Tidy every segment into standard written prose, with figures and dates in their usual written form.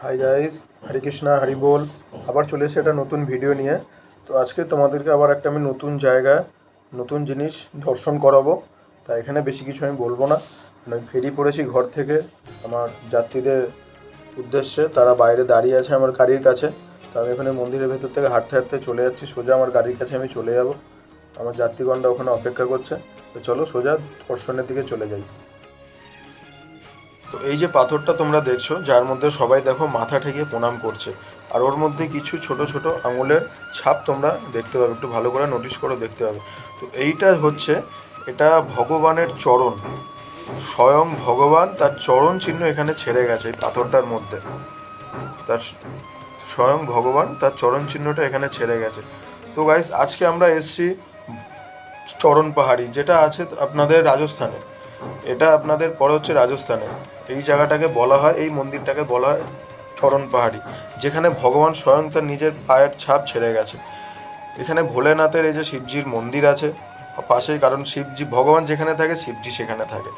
Hi guys, হরে কৃষ্ণা হরি বল। আবার চলে এসে একটা নতুন ভিডিও নিয়ে। তো আজকে তোমাদেরকে আবার একটা আমি নতুন জায়গা, নতুন জিনিস দর্শন করাবো। তা এখানে বেশি কিছু আমি বলবো না, আমি বেরিয়ে পড়েছি ঘর থেকে আমার যাত্রীদের উদ্দেশ্যে। তারা বাইরে দাঁড়িয়ে আছে আমার গাড়ির কাছে। তো আমি এখানে মন্দিরের ভেতর থেকে হাঁটতে হাঁটতে চলে যাচ্ছি, সোজা আমার গাড়ির কাছে আমি চলে যাব। আমার যাত্রীগণরা ওখানে অপেক্ষা করছে। তো চলো সোজা দর্শনের দিকে চলে যাই। তো এই যে পাথরটা তোমরা দেখছো, যার মধ্যে সবাই দেখো মাথা ঠেকে প্রণাম করছে, আর ওর মধ্যে কিছু ছোট ছোট আঙুলের ছাপ তোমরা দেখতে পাবে, একটু ভালো করে নোটিস করে দেখতে পাবে। তো এইটা হচ্ছে, এটা ভগবানের চরণ, স্বয়ং ভগবান তার চরণ চিহ্ন এখানে ছেড়ে গেছে এই পাথরটার মধ্যে। তার স্বয়ং ভগবান তার চরণ চিহ্নটা এখানে ছেড়ে গেছে। তো গাইস, আজকে আমরা এসছি চরণ পাহাড়ি, যেটা আছে আপনাদের রাজস্থানে। এটা আপনাদের পরে হচ্ছে রাজস্থানে। এই জায়গাটাকে বলা হয়, এই মন্দিরটাকে বলা হয় চরণ পাহাড়ি, যেখানে ভগবান স্বয়ং তার নিজের পায়ের ছাপ ছেড়ে গেছে। এখানে ভোলেনাথের এই যে শিবজির মন্দির আছে পাশেই, কারণ শিবজি ভগবান যেখানে থাকে শিবজি সেখানে থাকে।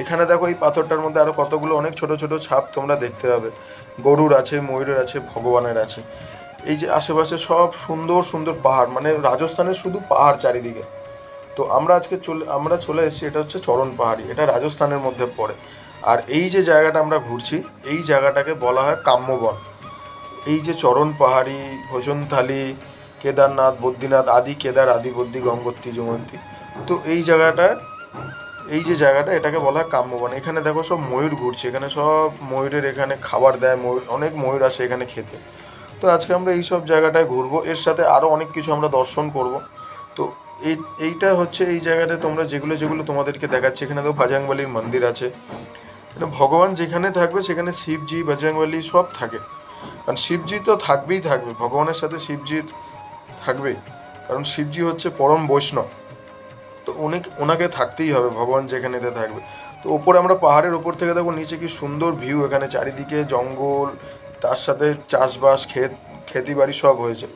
এখানে দেখো এই পাথরটার মধ্যে আরও কতগুলো অনেক ছোট ছোট ছাপ তোমরা দেখতে পাবে। গরুর আছে, ময়ূরের আছে, ভগবানের আছে। এই যে আশেপাশে সব সুন্দর সুন্দর পাহাড়, মানে রাজস্থানের শুধু পাহাড় চারিদিকে। তো আমরা চলে এসেছি, এটা হচ্ছে চরণ পাহাড়ি, এটা রাজস্থানের মধ্যে পড়ে। আর এই যে জায়গাটা আমরা ঘুরছি, এই জায়গাটাকে বলা হয় কাম্যবন। এই যে চরণ পাহাড়ি, ভোজনথালি, কেদারনাথ, বদ্রীনাথ, আদি কেদার, আদি বদ্রী, গঙ্গোত্রী, যমুনত্রী। তো এই জায়গাটা, এই যে জায়গাটা, এটাকে বলা হয় কাম্যবন। এখানে দেখো সব ময়ূর ঘুরছে, এখানে সব ময়ূরের এখানে খাবার দেয়, ময়ূর, অনেক ময়ূর আসে এখানে খেতে। তো আজকে আমরা এই সব জায়গাটায় ঘুরবো, এর সাথে আরও অনেক কিছু আমরা দর্শন করব। তো এইটা হচ্ছে এই জায়গাটায় তোমরা যেগুলো যেগুলো তোমাদেরকে দেখাচ্ছে, এখানে তো বজরংবলীর মন্দির আছে। মানে ভগবান যেখানে থাকবে সেখানে শিবজি, বজরংবলী সব থাকে। কারণ শিবজি তো থাকবেই থাকবে, ভগবানের সাথে শিবজির থাকবেই, কারণ শিবজি হচ্ছে পরম বৈষ্ণব। তো ওনাকে থাকতেই হবে, ভগবান যেখানেতে থাকবে। তো ওপরে আমরা পাহাড়ের ওপর থেকে দেখো নিচে কি সুন্দর ভিউ, এখানে চারিদিকে জঙ্গল, তার সাথে চাষবাস, খেতি বাড়ি সব হয়েছে।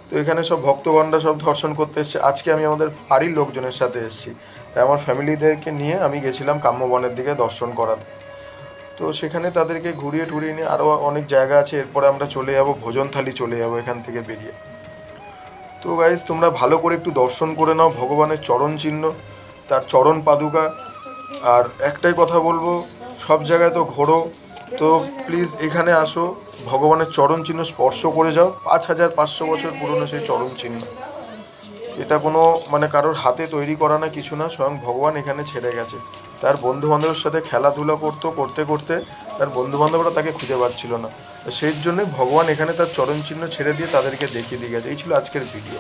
তো এখানে সব ভক্তগণরা সব দর্শন করতে এসছে। আজকে আমি আমাদের বাড়ির লোকজনের সাথে এসেছি, তাই আমার ফ্যামিলিদেরকে নিয়ে আমি গেছিলাম কাম্যবনের দিকে দর্শন করাতে। তো সেখানে তাদেরকে ঘুরিয়ে টুরিয়ে নিয়ে আরও অনেক জায়গা আছে, এরপরে আমরা চলে যাব ভোজনথালি, চলে যাব এখান থেকে বেরিয়ে। তো গাইজ, তোমরা ভালো করে একটু দর্শন করে নাও ভগবানের চরণ চিহ্ন, তার চরণ পাদুকা। আর একটাই কথা বলবো, সব জায়গায় তো ঘোরো, তো প্লিজ এখানে আসো, ভগবানের চরণ চিহ্ন স্পর্শ করে যাও। 5500 বছর পুরনো সেই চরণ চিহ্ন। এটা কোনো মানে কারোর হাতে তৈরি করা না, কিছু না, স্বয়ং ভগবান এখানে ছেড়ে গেছে। তার বন্ধু বান্ধবের সাথে খেলাধুলা করতে করতে তার বন্ধু বান্ধবরা তাকে খুঁজে পাচ্ছিল না, সেই জন্যই ভগবান এখানে তার চরণ চিহ্ন ছেড়ে দিয়ে তাদেরকে দেখিয়ে দিয়ে গেছে। এই ছিল আজকের ভিডিও।